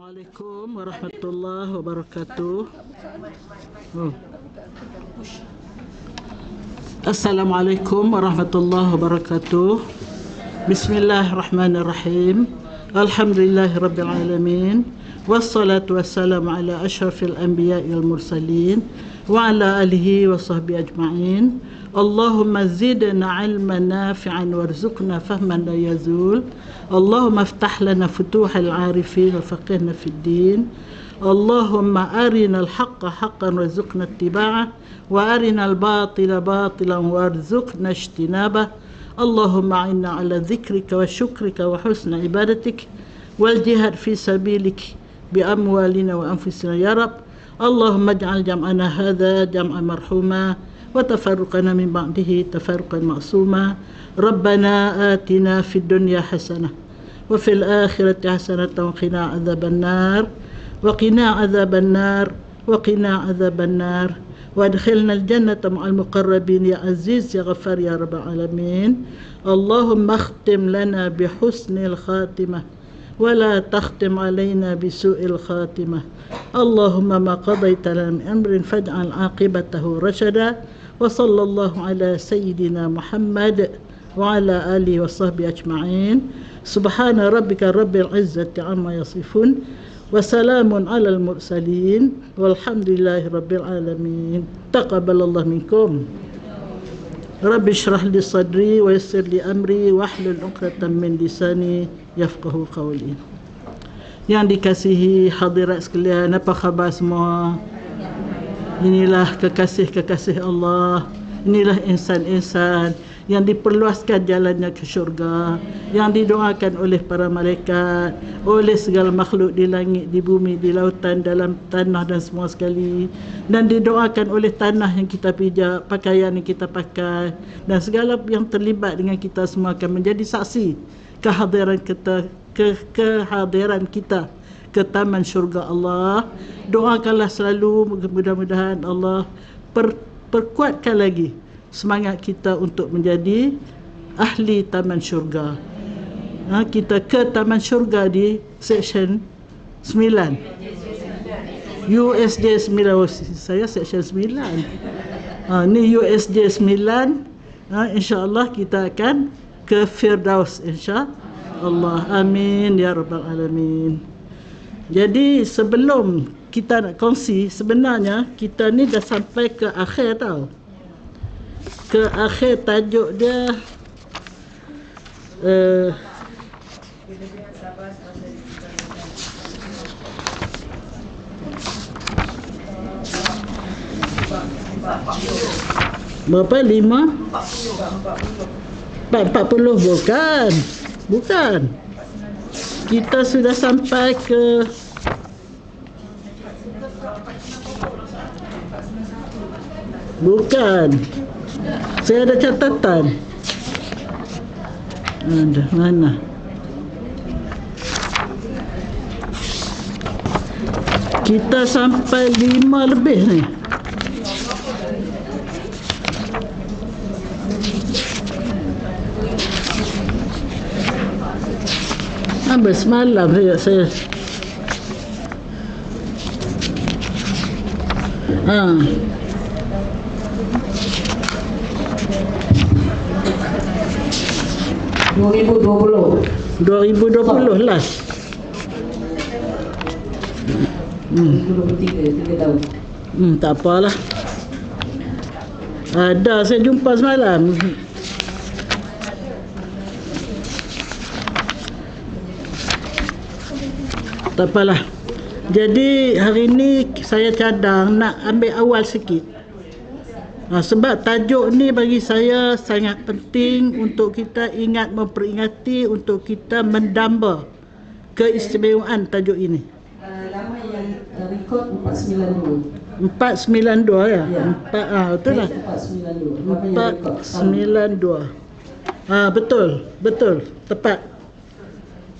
Assalamualaikum warahmatullahi wabarakatuh. Assalamualaikum warahmatullahi wabarakatuh. Bismillahirrahmanirrahim. Alhamdulillahirabbil alamin. Wassalatu wassalamu ala asyrafil anbiya'i wal mursalin wa ala alihi wa sahbihi ajma'in. Allahumma zidna ilman nafi'an warzuqna fahman la yazul. Allahumma aftah lana futuhal arifin wa faqihna fid din. Allahumma arina al-haqqa haqqan warzuqna ittiba'ah wa arina al-batila batilan warzuqna ijtinabah. Allahumma inna ala dhikrika wa syukrika wa husna ibadatik wal jihad fi sabilik bi amwalina wa anfusina ya Rabb. Allahumma ij'al jam'ana hadha jam'an marhuma wa tafarruqana min ba'dihi tafarruqan ma'suma. Rabbana atina fid dunya hasanah wa fil akhirati hasanatan wa qina adzaban nar wa qina adzaban nar wa qina adzaban nar wa adkhilna al jannata ma'al muqarrabin ya aziz ya ghaffar ya rabbal alamin. Allahumma akhtim lana bi husnil khatimah ولا تختم علينا بسوء الخاتمة. اللهم ما قضيت لنا من أمر فاجعل عاقبته رشدا. وصلى الله على سيدنا محمد وعلى آله وصحبه أجمعين. سبحان ربك رب العزة عما يصفون وسلام على المرسلين والحمد لله رب العالمين. تقبل الله منكم. Rabbi syrah li sadri wa yassir li amri wahlul 'uqdatam min lisani yafqahu qawli. Yang dikasihi hadirat sekalian, apa khabar semua? Inilah kekasih-kekasih Allah, inilah insan-insan yang diperluaskan jalannya ke syurga, yang didoakan oleh para malaikat, oleh segala makhluk di langit, di bumi, di lautan, dalam tanah dan semua sekali, dan didoakan oleh tanah yang kita pijak, pakaian yang kita pakai, dan segala yang terlibat dengan kita semua akan menjadi saksi kehadiran kita ke taman syurga Allah. Doakanlah selalu, mudah-mudahan Allah perkuatkan lagi semangat kita untuk menjadi ahli taman syurga. Kita ke taman syurga di section 9 USJ 9. Saya section 9. Ni USJ 9. InsyaAllah kita akan ke Firdaus insyaAllah. Amin ya rabbal alamin. Jadi sebelum kita nak kongsi, sebenarnya kita ni dah sampai ke akhir tau. Ke akhir tajuk dia berapa? 40 bukan. Kita sudah sampai ke bukan. Saya ada catatan. Ada mana? Kita sampai 5 lebih ni. Habis semalam saya 2020 lah. 2023 tahun. Tak apalah. Ada saya jumpa semalam. Tak apalah. Jadi hari ni saya cadang nak ambil awal sikit. Sebab tajuk ni bagi saya sangat penting untuk kita ingat, memperingati, untuk kita mendamba keistimewaan tajuk ini. Lama yang rekod 492. 492 ya? Betul lah. 492. Betul. Tepat.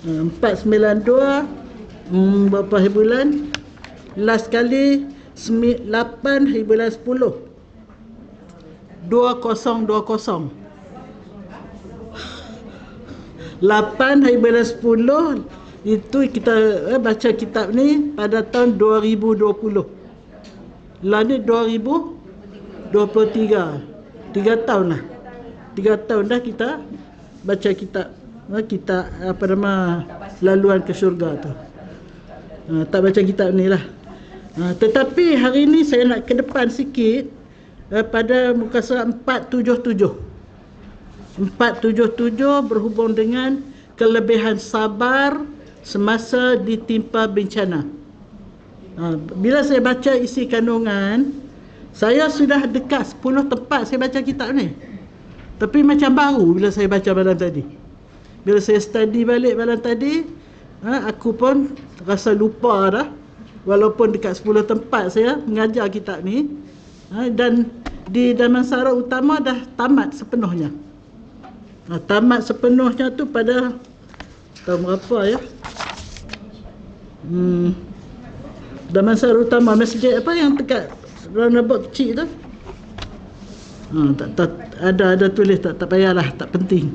492. Berapa hari bulan? Last kali 8 hari bulan 10. 2020. 8 hari bulan 10 Itu kita baca kitab ni pada tahun 2020. Lah ni 2023. 3 tahun lah. 3 tahun dah kita baca kitab. Kitab apa nama, Laluan ke Syurga tu. Tak baca kitab ni lah. Tetapi hari ni saya nak ke depan sikit pada muka surat 477. 477 berhubung dengan kelebihan sabar semasa ditimpa bencana. Bila saya baca isi kandungan, saya sudah dekat 10 tempat saya baca kitab ni. Tapi macam baru bila saya baca malam tadi. Bila saya study balik malam tadi, aku pun rasa lupa dah. Walaupun dekat 10 tempat saya mengajar kitab ni, dan di Damansara Utama dah tamat sepenuhnya. Tamat sepenuhnya tu pada tahun berapa ya? Damansara Utama, masjid apa yang dekat roundabout kecil tu? Tak ada tulis, tak payahlah, tak penting.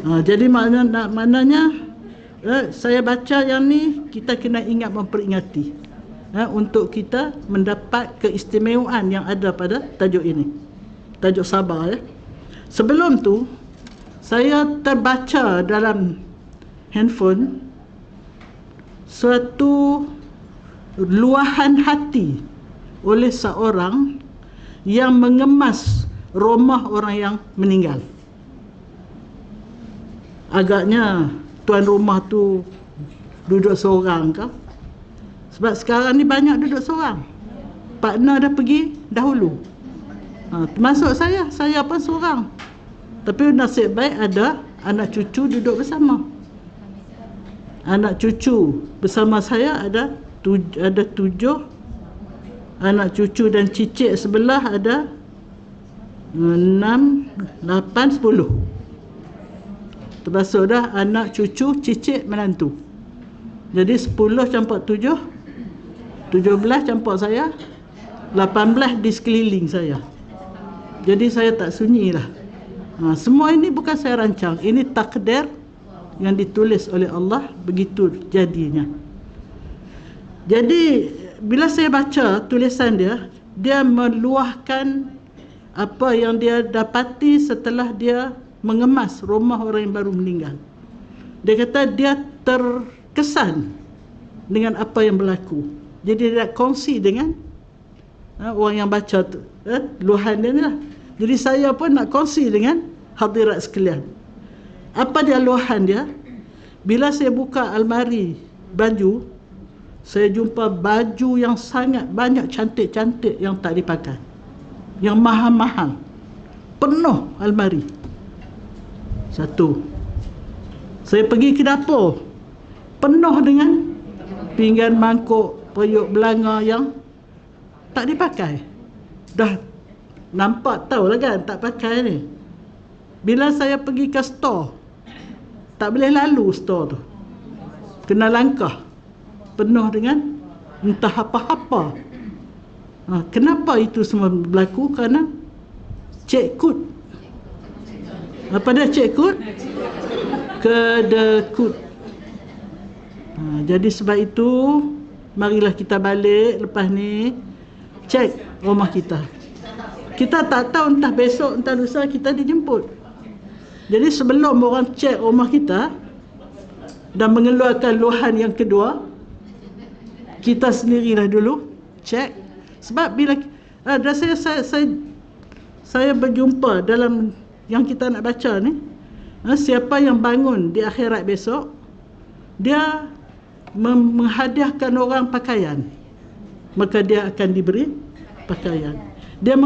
Jadi maknanya saya baca yang ni, kita kena ingat memperingati untuk kita mendapat keistimewaan yang ada pada tajuk ini, tajuk sabar ya. Sebelum tu saya terbaca dalam handphone suatu luahan hati oleh seorang yang mengemas rumah orang yang meninggal. Agaknya tuan rumah tu duduk seorang ke? Sebab sekarang ni banyak duduk seorang. Partner dah pergi dahulu. Termasuk saya pun seorang. Tapi nasib baik ada anak cucu duduk bersama. Anak cucu bersama saya ada 7. Anak cucu dan cicit sebelah ada 6, 8, 10. Termasuk dah anak cucu, cicit, menantu. Jadi 10 campur 7, 17 campur saya, 18 di sekeliling saya. Jadi saya tak sunyi lah. Semua ini bukan saya rancang. Ini takdir yang ditulis oleh Allah, begitu jadinya. Jadi bila saya baca tulisan dia, dia meluahkan apa yang dia dapati setelah dia mengemas rumah orang yang baru meninggal. Dia kata dia terkesan dengan apa yang berlaku. Jadi dia nak kongsi dengan orang yang baca tu, luahan dia ni lah. Jadi saya pun nak kongsi dengan hadirat sekalian. Apa dia luahan dia? Bila saya buka almari baju, saya jumpa baju yang sangat banyak cantik-cantik yang tak dipakai, yang mahal-mahal, penuh almari. Satu, saya pergi ke dapur, penuh dengan pinggan, mangkuk, periuk belanga yang tak dipakai. Dah nampak, tahulah kan tak pakai ni. Bila saya pergi ke store, tak boleh lalu store tu, kena langkah, penuh dengan entah apa-apa. Kenapa itu semua berlaku? Kerana cek kut. Apa dia cek kut? Kedekut. Jadi sebab itu, marilah kita balik lepas ni, cek rumah kita. Kita tak tahu entah besok, entah lusa kita dijemput. Jadi sebelum orang cek rumah kita dan mengeluarkan luahan yang kedua, kita sendirilah dulu cek. Sebab bila saya berjumpa dalam yang kita nak baca ni, siapa yang bangun di akhirat besok, dia menghadiahkan orang pakaian, maka dia akan diberi pakaian. Dia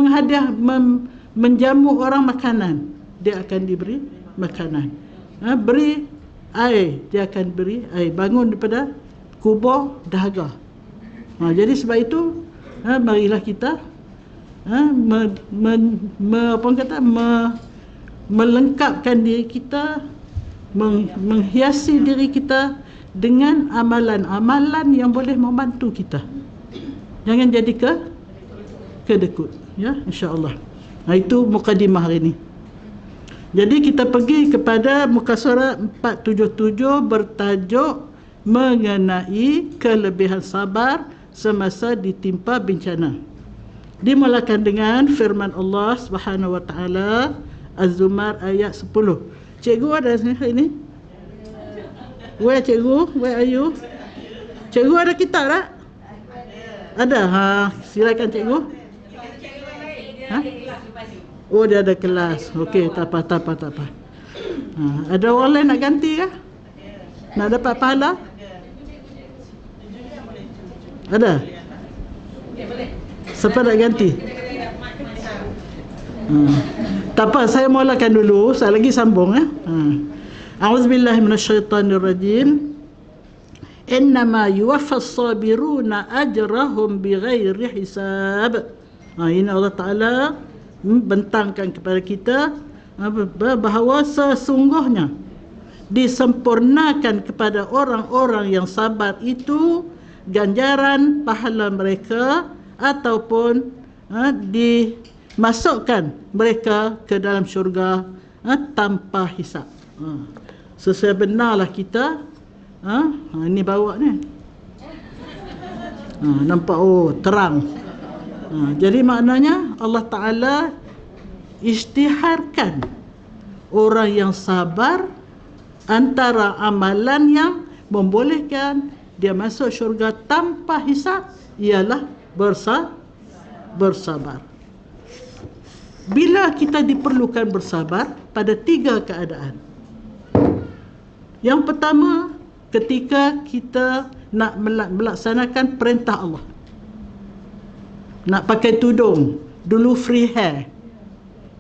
menjamu orang makanan, dia akan diberi makanan. Beri air, dia akan beri air. Bangun daripada kubur dahaga. Jadi sebab itu, marilah kita melengkapkan diri kita, menghiasi diri kita dengan amalan-amalan yang boleh membantu kita. Jangan jadi kedekut, ya, insya-Allah. Itu mukadimah hari ini. Jadi kita pergi kepada muka surat 477 bertajuk mengenai kelebihan sabar semasa ditimpa bencana. Dimulakan dengan firman Allah Subhanahu wa taala, Az-Zumar ayat 10. Cikgu ada ini? Where cikgu? Where are you? Cikgu ada kitab tak? Ada. Silakan cikgu. Oh, dia ada kelas. Okey, tak apa. Ada orang lain nak ganti ke? Nak dapat pahala? Ada? Siapa nak ganti? Tak apa, saya mulakan dulu. Saya lagi sambung ya. A'udzubillahi minasyaitanirrajim. Innama yuwaffas sabiruna ajrahum bighairi hisab. Ini Allah Ta'ala bentangkan kepada kita bahawa sesungguhnya disempurnakan kepada orang-orang yang sabar itu ganjaran pahala mereka ataupun dimasukkan mereka ke dalam syurga tanpa hisab. Sesuai benarlah kita ini bawa ni. Nampak terang. Jadi maknanya Allah Ta'ala isytiharkan orang yang sabar antara amalan yang membolehkan dia masuk syurga tanpa hisab ialah bersabar. Bila kita diperlukan bersabar pada 3 keadaan. Yang pertama, ketika kita nak melaksanakan perintah Allah. Nak pakai tudung, dulu free hair.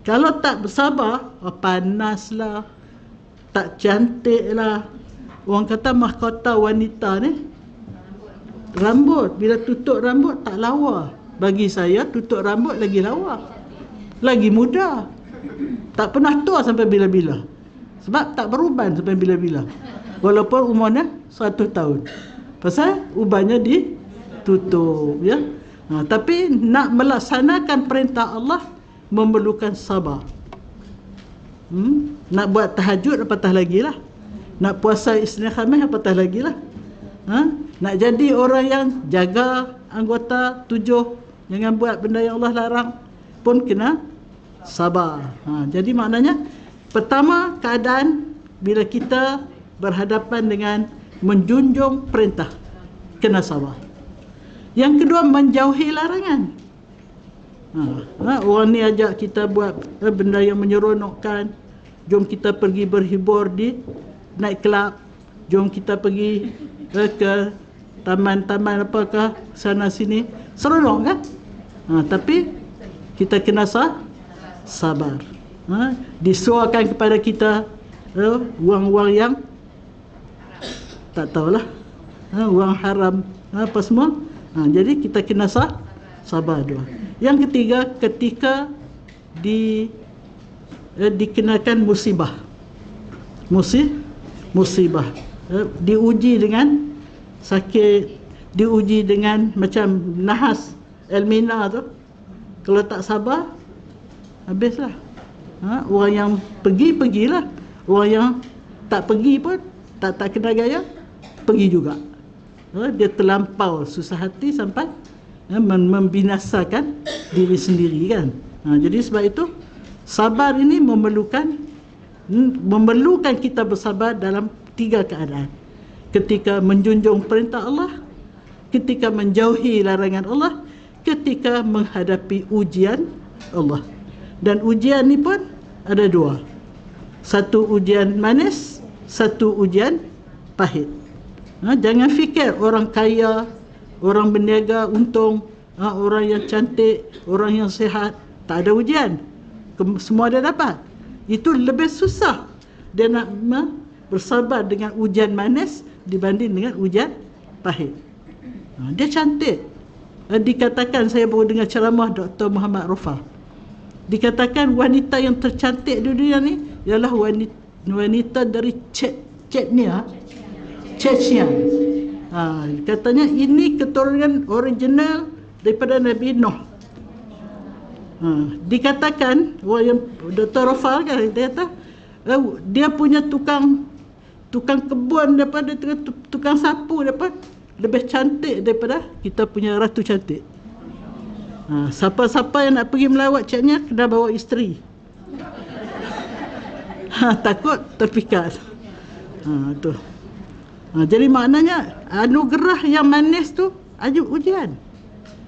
Kalau tak bersabar, panaslah, tak cantiklah. Orang kata mahkota wanita ni rambut. Bila tutup rambut tak lawa. Bagi saya tutup rambut lagi lawa, lagi muda. Tak pernah tua sampai bila-bila. Sebab tak beruban sampai bila-bila. Walaupun umurnya 100 tahun. Pasal ubannya ditutup ya. Tapi nak melaksanakan perintah Allah memerlukan sabar. Nak buat tahajud apatah lagi lah. Nak puasa Isnin Khamis apatah lagi lah. Nak jadi orang yang jaga anggota 7, jangan buat benda yang Allah larang, pun kena sabar. Jadi maknanya pertama, keadaan bila kita berhadapan dengan menjunjung perintah, kena sabar. Yang kedua, menjauhi larangan. Orang ni ajak kita buat benda yang menyeronokkan. Jom kita pergi berhibur di night club. Jom kita pergi ke taman-taman apakah sana sini. Seronok kan? Tapi kita kena sabar. Disuarkan kepada kita wang-wang yang tak tahulah, wang haram apa semua. Jadi kita kena sabar dua. Yang ketiga, ketika dikenakan musibah, musibah, diuji dengan sakit, diuji dengan macam nahas Elmina tu, kalau tak sabar habislah. Orang yang pergilah, orang yang tak pergi pun tak kena gaya, pergi juga. Dia terlampau susah hati sampai membinasakan diri sendiri kan. Jadi sebab itu sabar ini memerlukan kita bersabar dalam 3 keadaan. Ketika menjunjung perintah Allah, ketika menjauhi larangan Allah, ketika menghadapi ujian Allah. Dan ujian ni pun ada 2. Satu ujian manis, satu ujian pahit. Jangan fikir orang kaya, orang berniaga untung, orang yang cantik, orang yang sihat tak ada ujian, semua dia dapat. Itu lebih susah dia nak bersabar dengan ujian manis dibanding dengan ujian pahit. Dia cantik. Dikatakan, saya baru dengar ceramah Dr. Muhammad Rufah, dikatakan wanita yang tercantik di dunia ni ialah wanita dari Chechnya. Katanya ini keturunan original daripada Nabi Nuh. Dikatakan Dr. Rufal kan, dia kata dia punya tukang tukang kebun daripada tukang sapu dapat lebih cantik daripada kita punya ratu cantik. Siapa-siapa yang nak pergi melawat ciknya kena bawa isteri. Takut terpikat. Tu. Jadi maknanya anugerah yang manis tu ujian.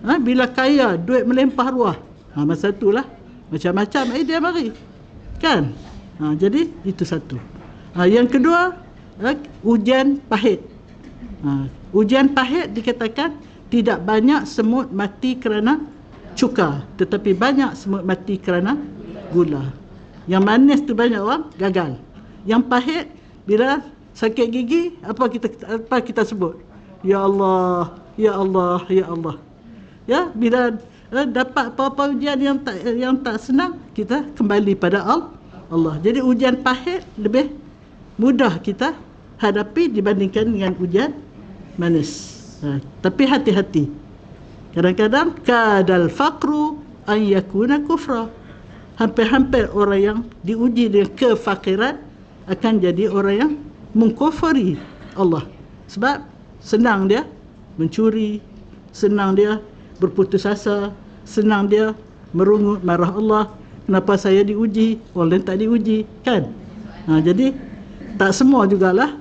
Bila kaya, duit melimpah ruah. Masa itulah macam-macam idea mari. Kan? Jadi itu satu. Yang kedua, ujian pahit. Ujian pahit dikatakan tidak banyak semut mati kerana cuka, tetapi banyak semut mati kerana gula. Yang manis tu banyak orang gagal. Yang pahit bila sakit gigi apa kita sebut? Ya Allah, ya Allah, ya Allah. Ya, bila dapat apa-apa ujian yang tak senang, kita kembali pada Allah. Jadi ujian pahit lebih mudah kita hadapi dibandingkan dengan ujian manis. Tapi hati-hati. Kadang-kadang kadal faqru an yakuna kufra. Hampir-hampir orang yang diuji dengan kefakiran akan jadi orang yang mengkufari Allah. Sebab senang dia mencuri, senang dia berputus asa, senang dia merungut marah Allah. Kenapa saya diuji, orang lain tak diuji, kan? Jadi tak semua jugalah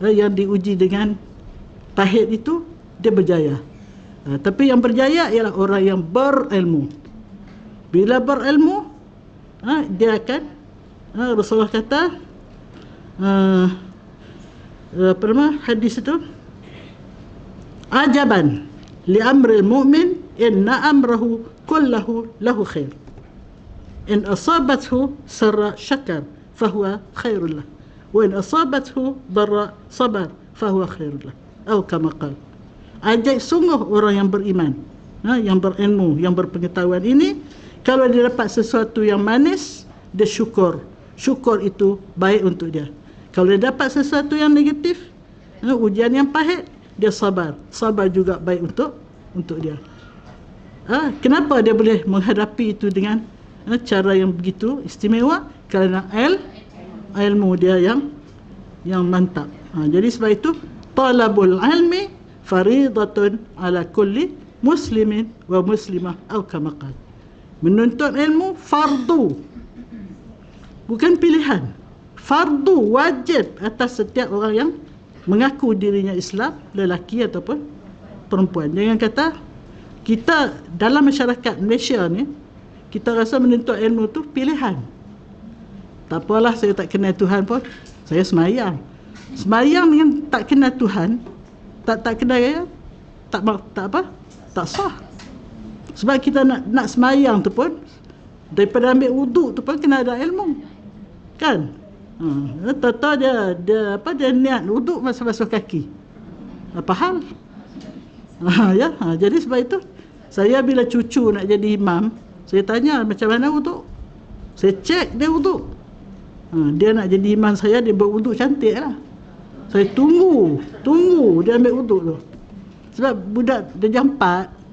yang diuji dengan pahit itu dia berjaya. Tapi yang berjaya ialah orang yang berilmu. Bila berilmu, dia akan, Rasulullah kata, apa nama hadis itu? Ajaban li amril mu'min inna amrahu kullahu lahu khair. In asabathu sarra syakar fahuwa khairul lah. Wa in asabathu darra sabar fahuwa khairul lah. Atau kama qala. Ajaib sungguh orang yang beriman, yang berilmu, yang berpengetahuan ini, kalau dia dapat sesuatu yang manis, dia syukur. Syukur itu baik untuk dia. Kalau dia dapat sesuatu yang negatif, ujian yang pahit, dia sabar. Sabar juga baik untuk dia. Kenapa dia boleh menghadapi itu dengan cara yang begitu istimewa? Kerana ilmu dia yang mantap. Jadi sebab itu talabul ilmi faridatun ala kulli muslimin wa muslimah atau kama qala. Menuntut ilmu fardu, bukan pilihan. Fardu, wajib atas setiap orang yang mengaku dirinya Islam, lelaki ataupun perempuan. Jangan kata kita dalam masyarakat Malaysia ni, kita rasa menuntut ilmu tu pilihan. Tak apalah, saya tak kenal Tuhan pun, saya semayang. Semayang dengan tak kenal Tuhan, tak kenal raya, tak sah. Sebab kita nak semayang tu pun, daripada ambil wuduk tu pun kena ada ilmu, kan? Tata dia niat wuduk basuh kaki. Apa hal? Jadi sebab itu saya bila cucu nak jadi imam, saya tanya macam mana wuduk. Saya cek dia wuduk. Dia nak jadi imam saya, dia berwuduk cantik lah. Saya tunggu dia ambil wuduk tu. Sebab budak dia jam 4,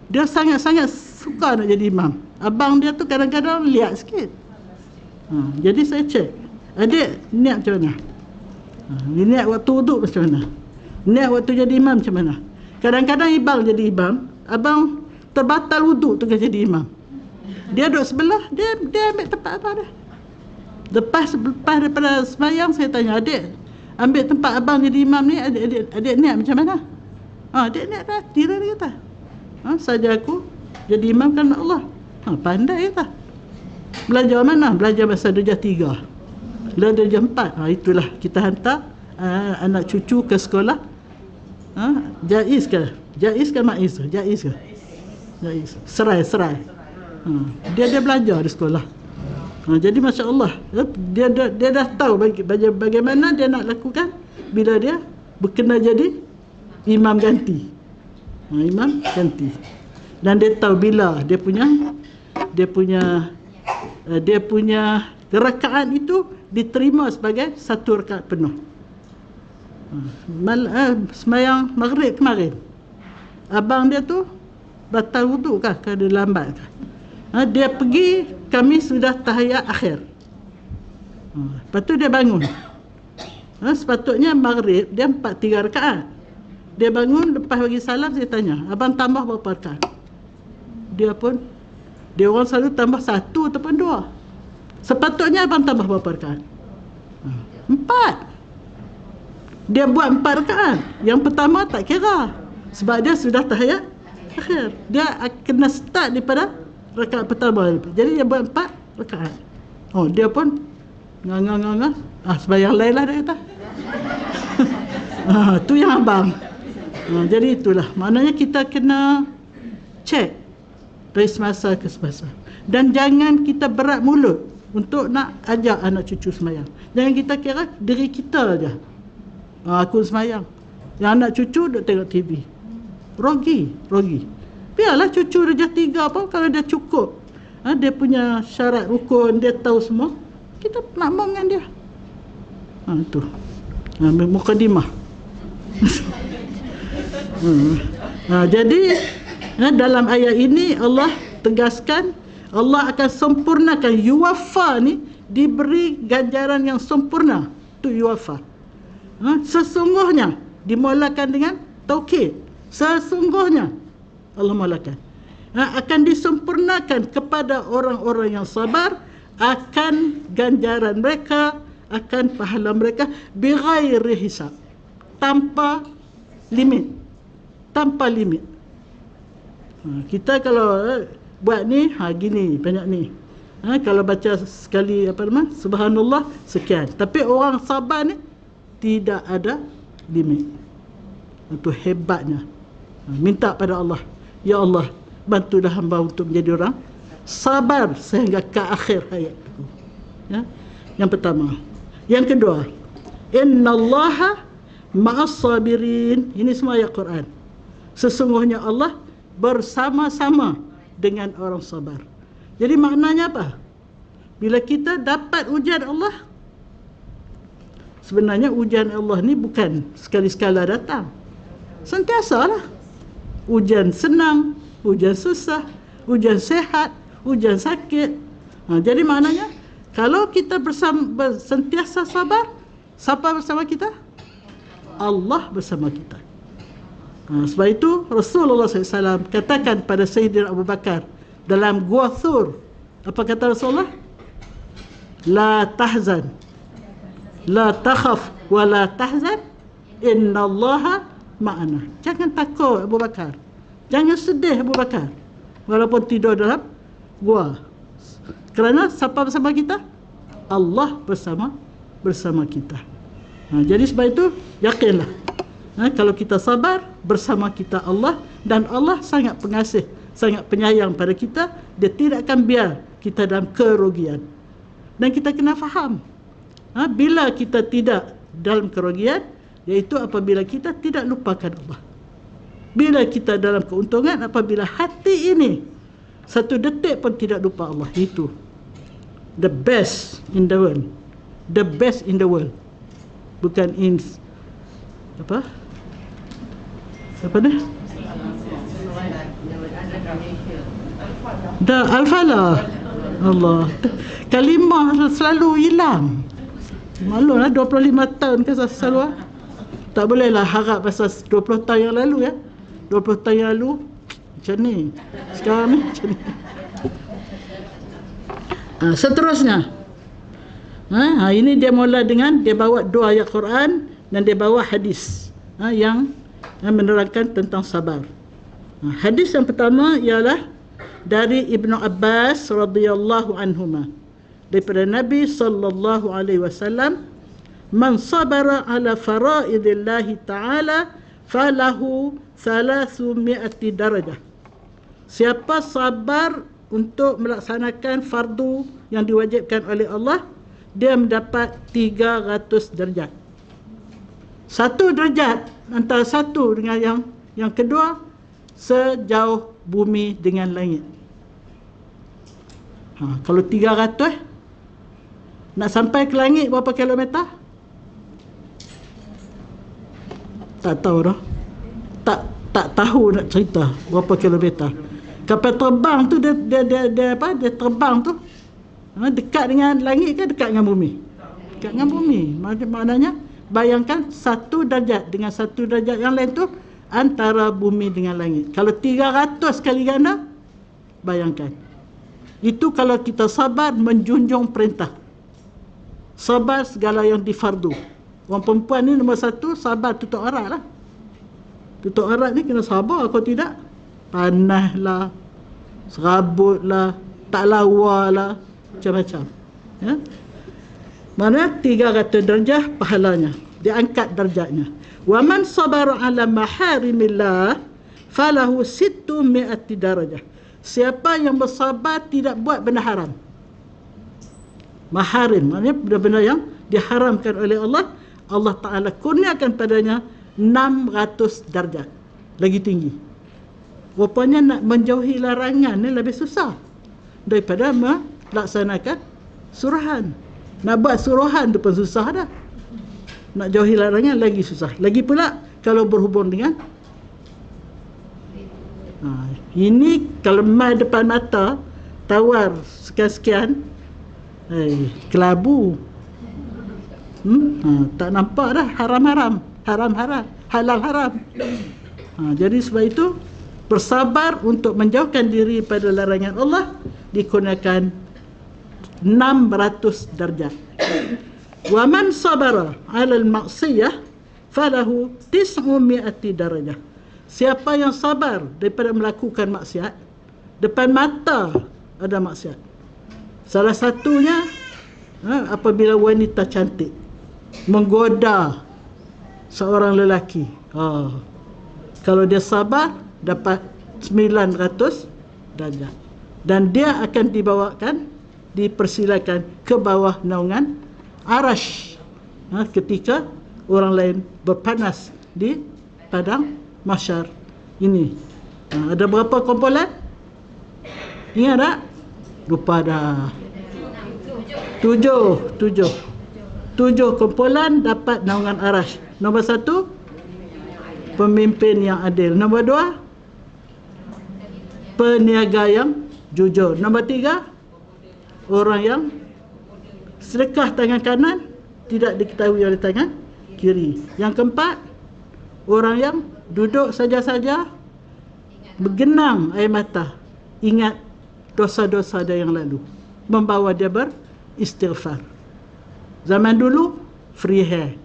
dia sangat-sangat suka nak jadi imam. Abang dia tu kadang-kadang lihat sikit. Jadi saya cek, adik niat macam mana? Niat waktu wuduk macam mana? Niat waktu jadi imam macam mana? Kadang-kadang ibang jadi imam, abang terbatal wuduk tu kan jadi imam. Dia duduk sebelah, dia ambil tempat abang dia. Lepas daripada sembahyang, saya tanya, adik ambil tempat abang jadi imam ni, adik niat macam mana? Adik niat dah, dia kata. Saja aku jadi imam kan Allah. Pandai kata. Belajar mana? Belajar bahasa darjah 3. Belajar darjah 4. Itulah kita hantar anak cucu ke sekolah. Jaiz ke? Jaiz ke Maiz? Jaiz ke? Jaiz. Serai. Dia belajar di sekolah. Jadi Masya Allah, dia dah tahu bagaimana dia nak lakukan bila dia berkena jadi imam ganti. Imam ganti. Dan dia tahu bila dia punya rakaat itu diterima sebagai satu rakaat penuh. Semayang maghrib kemarin, abang dia tu batal wuduk kah? Dia lambat kah? Dia pergi, kami sudah tahiyat akhir. Lepas tu dia bangun. Sepatutnya maghrib dia 3 rakaat. Dia bangun lepas bagi salam, saya tanya, abang tambah berapa rakaat? Dia orang selalu tambah 1 ataupun 2. Sepatutnya abang tambah berapa rakaat? 4. Dia buat 4 rakaat. Yang pertama tak kira, sebab dia sudah tahiyat akhir. Dia kena start daripada rakaat pertama. Jadi dia buat 4 rakaat. Dia pun nganga. Sembahyang lain lah dia kata. Tu yang abang. Jadi itulah. Maknanya kita kena cek dari semasa ke semasa. Dan jangan kita berat mulut untuk nak ajak anak cucu sembahyang. Jangan kita kira diri kita aja. Aku sembahyang. Yang anak cucu duk tengok TV. Rogi. Biarlah cucu darjah 3 pun kalau dia cukup. Dia punya syarat rukun, dia tahu semua. Kita makmum dengan dia. Itu. Mukadimah. Jadi dalam ayat ini Allah tegaskan, Allah akan sempurnakan. Yuwaffa ni diberi ganjaran yang sempurna. Itu yuwaffa. Sesungguhnya dimulakan dengan taukid. Sesungguhnya Allah mulakan akan disempurnakan kepada orang-orang yang sabar, akan ganjaran mereka, akan pahala mereka bighairi hisab, tanpa limit. Kita kalau buat ni gini banyak ni. Kalau baca sekali subhanallah sekian. Tapi orang sabar ni tidak ada limit. Itu hebatnya. Minta pada Allah, ya Allah, bantulah hamba untuk menjadi orang sabar sehingga ke akhir hayatku. Yang pertama. Yang kedua, innallaha ma'as sabirin. Ini semua ayat Quran. Sesungguhnya Allah bersama-sama dengan orang sabar. Jadi maknanya apa? Bila kita dapat ujian Allah, sebenarnya ujian Allah ni bukan sekali-sekala datang. Sentiasalah. Ujian senang, ujian susah, ujian sehat, ujian sakit. Jadi maknanya kalau kita sentiasa sabar, siapa bersama kita? Allah bersama kita. Sebab itu Rasulullah SAW katakan pada Sayyidina Abu Bakar dalam Gua Thur, apa kata Rasulullah? La tahzan, la takhaf, wa la tahzan, innallaha ma'ana. Jangan takut Abu Bakar, jangan sedih Abu Bakar, walaupun tidur dalam gua. Kerana siapa bersama kita? Allah bersama kita. Jadi sebab itu yakinlah, kalau kita sabar, bersama kita Allah. Dan Allah sangat pengasih, sangat penyayang pada kita. Dia tidak akan biar kita dalam kerugian. Dan kita kena faham, bila kita tidak dalam kerugian, iaitu apabila kita tidak lupakan Allah. Bila kita dalam keuntungan, apabila hati ini satu detik pun tidak lupa Allah. Itu the best in the world. The best in the world. Bukan in apa ni? Al-Falah. Allah. Kalimah selalu hilang. Malulah 25 tahun ke selalu. Tak bolehlah harap pasal 20 tahun yang lalu 20 tahun yang lalu macam ni. Sekarang ni macam ni. Seterusnya. Ini dia mula dengan dia bawa 2 ayat Quran dan dia bawa hadis yang menerangkan tentang sabar. Hadis yang pertama ialah dari Ibnu Abbas radhiyallahu anhuma, daripada Nabi sallallahu alaihi wasallam, man sabara ala faraidillahi ta'ala falahu 300 darajah. Siapa sabar untuk melaksanakan fardu yang diwajibkan oleh Allah, dia mendapat 300 darjat. 1 darjat antara satu dengan yang kedua sejauh bumi dengan langit. Kalau 300 nak sampai ke langit berapa kilometer? Tak tahu dah. Tak tahu nak cerita berapa kilometer. Kapal terbang tu dia terbang tu dekat dengan langit ke dekat dengan bumi? Dekat dengan bumi. Maknanya bayangkan satu darjat dengan satu darjat yang lain tu antara bumi dengan langit. Kalau 300 kali ganda, bayangkan. Itu kalau kita sabar menjunjung perintah. Sabar segala yang difardu. Orang perempuan ni nombor satu, sabar tutup aurat lah. Tutup aurat ni kena sabar, kalau tidak panas lah, serabut lah, tak lawa lah, macam-macam. Ya? Mana 300 darjah pahalanya, diangkat darjatnya. Wa man sabara ala maharimillah falahu 600 darajah. Siapa yang bersabar tidak buat benda haram. Maharim maknanya benda-benda yang diharamkan oleh Allah, Allah Ta'ala kurniakan padanya 600 darjat. Lagi tinggi. Rupanya nak menjauhi larangan ni lebih susah daripada melaksanakan suruhan. Nak buat suruhan tu pun susah dah. Nak jauhi larangan lagi susah. Lagi pula kalau berhubung dengan ini kalau mai depan mata tawar sekian-sekian, kelabu. Tak nampak dah haram-haram, haram-haram, halal-haram. Jadi sebab itu bersabar untuk menjauhkan diri pada larangan Allah dikurniakan 600 darjat. Wa man sabara 'ala al-ma'siyah falahu 900 darajah. Siapa yang sabar daripada melakukan maksiat, depan mata ada maksiat. Salah satunya apabila wanita cantik menggoda seorang lelaki. Kalau dia sabar dapat 900 darjat. Dan dia akan dipersilakan ke bawah naungan arash ketika orang lain berpanas di padang mahsyar ini. Ada berapa kumpulan? Ingat tak? Lupa dah. 7 kumpulan dapat naungan arash. Nombor 1, pemimpin yang adil. Nombor 2, peniaga yang jujur. Nombor 3, orang yang sedekah tangan kanan tidak diketahui oleh tangan kiri. Yang keempat, orang yang duduk saja-saja bergenang air mata, ingat dosa-dosa dia yang lalu, membawa dia beristighfar. Zaman dulu free hair,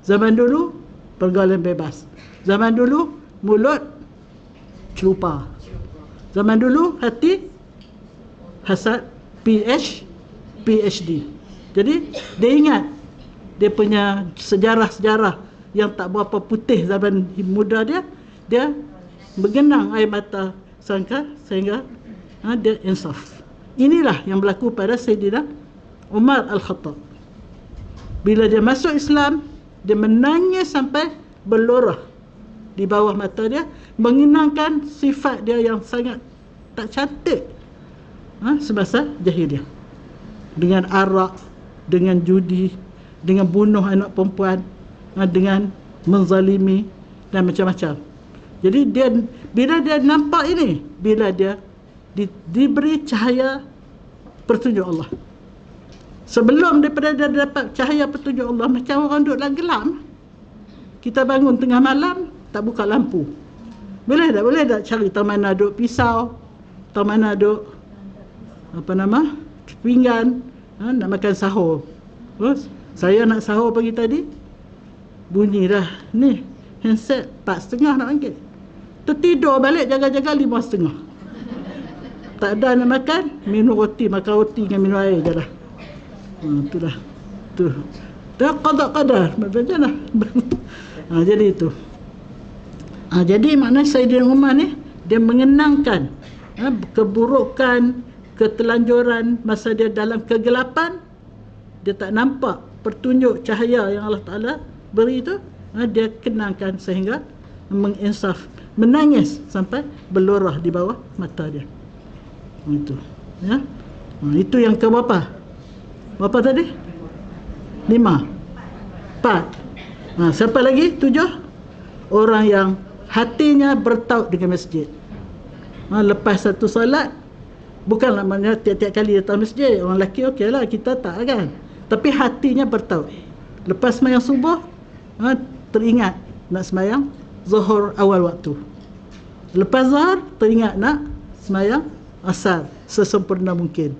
zaman dulu pergaulan bebas, zaman dulu mulut celupa, zaman dulu hati hasad, PhD. Jadi dia ingat dia punya sejarah-sejarah yang tak berapa putih zaman muda dia bergenang air mata sehingga dia insaf. Inilah yang berlaku pada Sayyidina Umar Al-Khattab. Bila dia masuk Islam, dia menangis sampai berlorah di bawah mata dia, mengenangkan sifat dia yang sangat tak cantik semasa jahiliah. Dengan arak, dengan judi, dengan bunuh anak perempuan, dengan menzalimi dan macam-macam. Jadi bila dia nampak ini, bila dia diberi cahaya petunjuk Allah. Sebelum daripada dia dapat cahaya petunjuk Allah, macam orang duduk dalam gelap. Kita bangun tengah malam, tak buka lampu. Boleh tak cari tahu mana duduk pisau, tahu mana duduk pinggan, nak makan sahur. Terus saya nak sahur pagi tadi, bunyi dah ni handset 4.30 nak bangkit. Tertidur balik jaga-jaga 5.30. Tak ada nak makan, minum roti, makan roti dengan minum air je dah. Tu dah. Tu. Dah qada-qadar macam lah. Jadi itu. Jadi maknanya Sayyidina Umar ni dia mengenangkan keburukan, ketelanjuran masa dia dalam kegelapan, dia tak nampak petunjuk cahaya yang Allah Ta'ala beri tu, dia kenangkan sehingga menginsaf, menangis sampai berlorah di bawah mata dia. Itu ya. Itu yang ke berapa? Berapa tadi? 5. 4. Siapa lagi? 7. Orang yang hatinya bertaut dengan masjid. Lepas satu solat, bukanlah maknanya tiap-tiap kali datang masjid. Orang lelaki okeylah, kita tak kan. Tapi hatinya bertaut. Lepas sembahyang subuh, teringat nak sembahyang Zuhur awal waktu. Lepas Zuhur teringat nak sembahyang Asar sesempurna mungkin.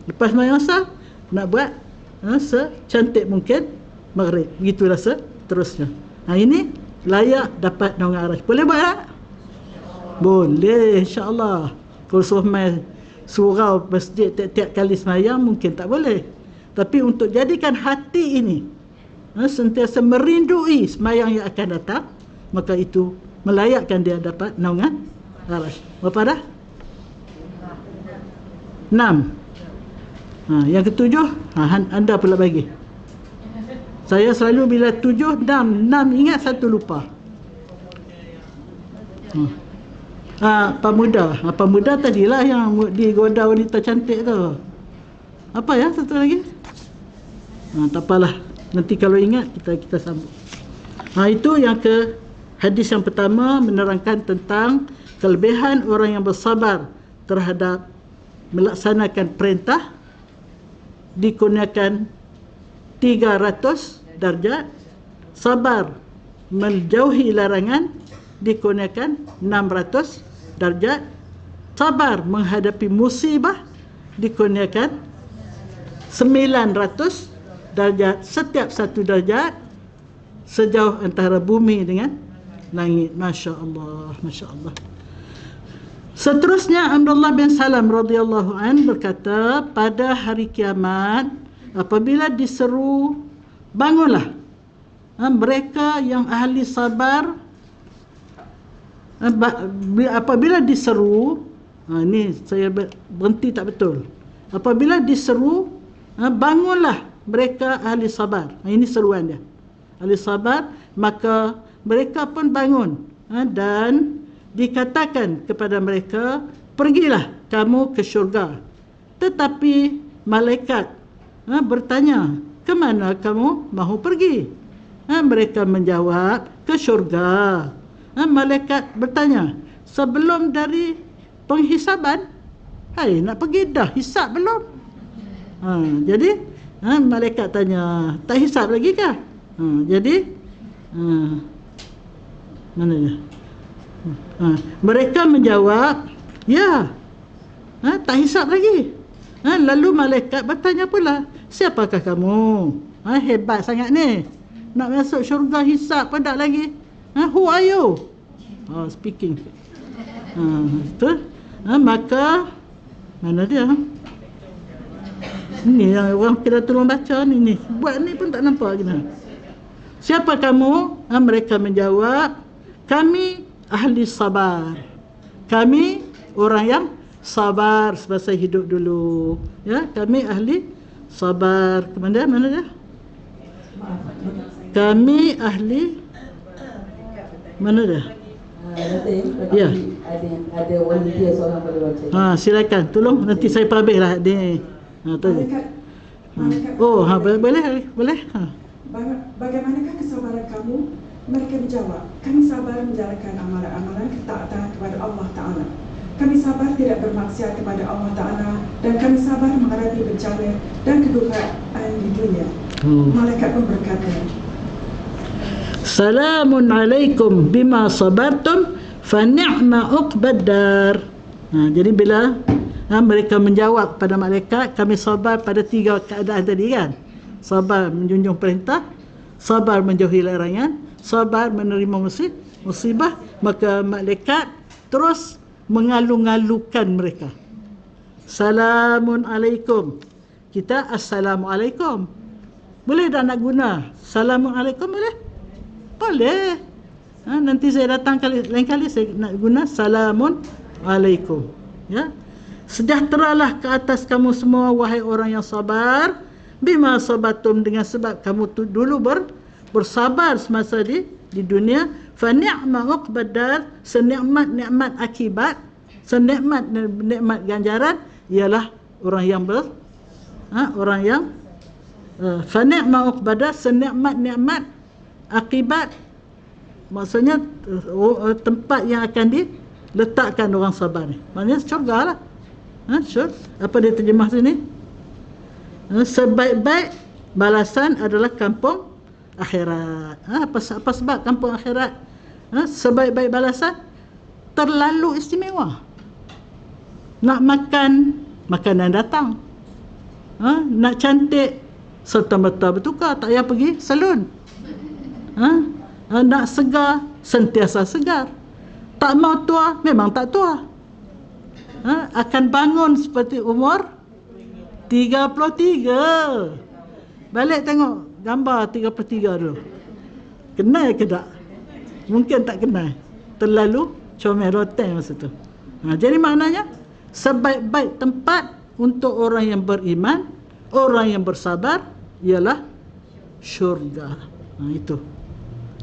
Lepas sembahyang Asar nak buat secantik mungkin Maghrib. Begitulah seterusnya. Ini layak dapat naungan arasy. Boleh buat tak? Boleh, insya-Allah. Kalau suruh main surau masjid tiap-tiap kali sembahyang mungkin tak boleh. Tapi untuk jadikan hati ini sentiasa merindui sembahyang yang akan datang, maka itu melayakkan dia dapat naungan arasy. Berapa dah? 6. Yang ketujuh, anda pula bagi. Saya selalu bila 7, 6 ingat, 1 lupa. Pemuda tadilah yang digoda wanita cantik tu. Apa ya satu lagi? Tak apalah. Nanti kalau ingat kita sambung. Itu yang hadis yang pertama menerangkan tentang kelebihan orang yang bersabar terhadap melaksanakan perintah, dikurniakan 300 darjat, sabar menjauhi larangan dikurniakan 600 darjat, sabar menghadapi musibah dikurniakan 900 darjat. Setiap satu darjat sejauh antara bumi dengan langit. Masya Allah, Masya Allah. Seterusnya Abdullah bin Salam radhiyallahu an berkata, pada hari kiamat apabila diseru, bangunlah mereka yang ahli sabar. Apabila diseru, ini saya berhenti tak betul. Apabila diseru, bangunlah mereka ahli sabar. Ini seruan dia. Ahli sabar, maka mereka pun bangun dan dikatakan kepada mereka, pergilah kamu ke syurga. Tetapi malaikat bertanya, ke mana kamu mahu pergi? Mereka menjawab, ke syurga. Malaikat bertanya, sebelum dari penghisaban, nak pergi dah, hisab belum? Jadi malaikat tanya, tak hisab lagi kah? Jadi mana dia? Mereka menjawab, ya, tak hisab lagi. Lalu malaikat bertanya pula, siapakah kamu? Hebat sangat ni, nak masuk syurga hisab pun tak lagi. Who are you? Speaking. Maka mana dia? Ni yang orang kita tolong baca ni. Buat ni pun tak nampak kena. Siapa kamu? Mereka menjawab, kami ahli sabar. Kami orang yang sabar semasa hidup dulu. Ya, kami ahli sabar. Mana dia? Kami ahli mana dia? Ya. Ada volunteer seorang boleh baca. Silakan. Tolong nanti saya publish dia. Tadi. Boleh. Bagaimanakah kesabaran kamu? Mereka menjawab, kami sabar menjalankan amalan-amalan ketaatan kepada Allah Ta'ala. Kami sabar tidak bermaksiat kepada Allah Ta'ala, dan kami sabar menghadapi bencana dan kedukaan di dunia. Malaikat pun berkata, Salamun alaikum bima sabartum fa ni'ma uqbad dar. Jadi bila mereka menjawab pada malaikat, kami sabar pada 3 keadaan tadi kan. Sabar menjunjung perintah, sabar menjauhi larangan, sabar menerima musibah. Maka malaikat terus mengalu-ngalukan mereka. Salamun alaikum. Kita assalamualaikum. Boleh tak nak guna salamun alaikum? Boleh? Boleh. Nanti saya datang lain kali saya nak guna salamun alaikum. Ya. Sejahteralah ke atas kamu semua wahai orang yang sabar, bima sabatum, dengan sebab kamu tu dulu bersabar semasa di dunia. Fa ni'ma uqbad dar, senikmat-nikmat akibat, senikmat ganjaran ialah orang yang fa ni'ma uqbad dar, senikmat-nikmat akibat, maksudnya tempat yang akan diletakkan orang sabar ni. Maknanya syurga lah. Apa dia terjemah sini? Sebaik-baik balasan adalah kampung akhirat. Apa sebab kampung akhirat? Sebaik-baik balasan terlalu istimewa. Nak makan, makanan datang. Nak cantik, serta-merta bertukar, tak payah pergi salon. Nak segar, sentiasa segar. Tak mau tua, memang tak tua. Akan bangun seperti umur 33. Balik tengok gambar 33 dulu. Kenal ke tak? Mungkin tak kenal. Terlalu comel rotan masa tu. Jadi maknanya sebaik-baik tempat untuk orang yang beriman, orang yang bersabar ialah syurga. Itu.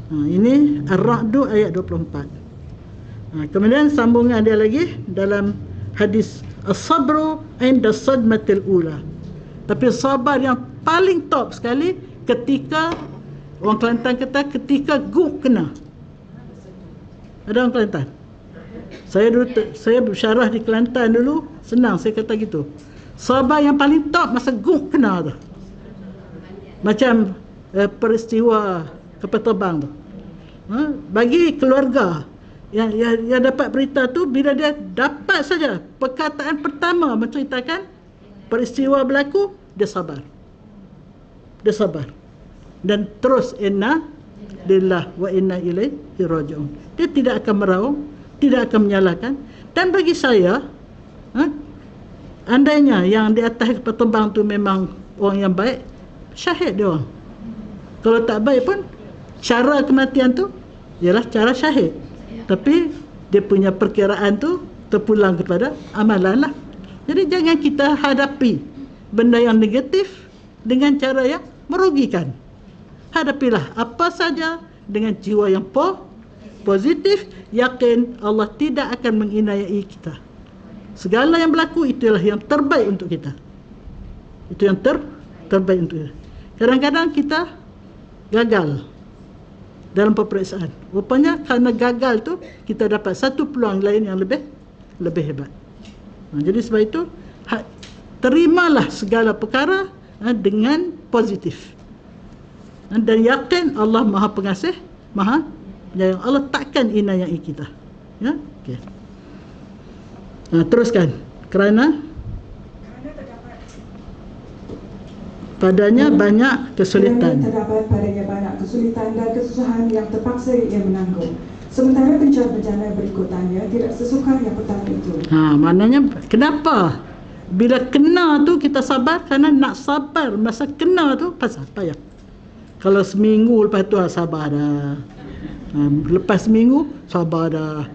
Ini Ar-Ra'd ayat 24. Kemudian sambungan dia lagi dalam hadis as-sabru 'inda sadmatil ula. Tapi sabar yang paling top sekali ketika, orang Kelantan kata, ketika guk kena. Ada orang Kelantan? Saya bersyarah di Kelantan dulu, senang saya kata gitu. Sabar yang paling top masa guk kena tu. Macam peristiwa kapal terbang tu. Bagi keluarga yang dapat berita tu, bila dia dapat saja perkataan pertama menceritakan peristiwa berlaku, dia sabar. Dia sabar. Dan terus inna lillah wa inna ilaihi raji'un. Dia tidak akan meraung, tidak akan menyalahkan. Dan bagi saya, andainya yang di atas kapal terbang tu memang orang yang baik, syahid dia orang. Kalau tak baik pun, cara kematian tu ialah cara syahid. Tapi dia punya perkiraan tu terpulang kepada amalan lah. Jadi jangan kita hadapi benda yang negatif dengan cara yang merugikan. Hadapilah apa saja dengan jiwa yang positif, yakin Allah tidak akan menginayai kita. Segala yang berlaku itulah yang terbaik untuk kita. Itu yang terbaik untuk kita. Kadang-kadang kita gagal dalam peperiksaan. Rupanya kerana gagal tu kita dapat satu peluang lain yang lebih hebat. Jadi sebab itu terimalah segala perkara dengan positif. Dan yakin Allah Maha Pengasih, Maha Penyayang. Allah takkan inayai kita. Ya, okey. Teruskan. Kerana padanya banyak kesulitan. Terdapat padanya banyak kesulitan dan kesusahan yang terpaksa ia menanggung. Sementara bencana-bencana berikutannya tidak sesukar yang pertama itu. Maknanya kenapa? Bila kena tu kita sabar, kerana nak sabar masa kena tu pasal payah. Kalau seminggu lepas tu sabar dah. Lepas seminggu sabar dah.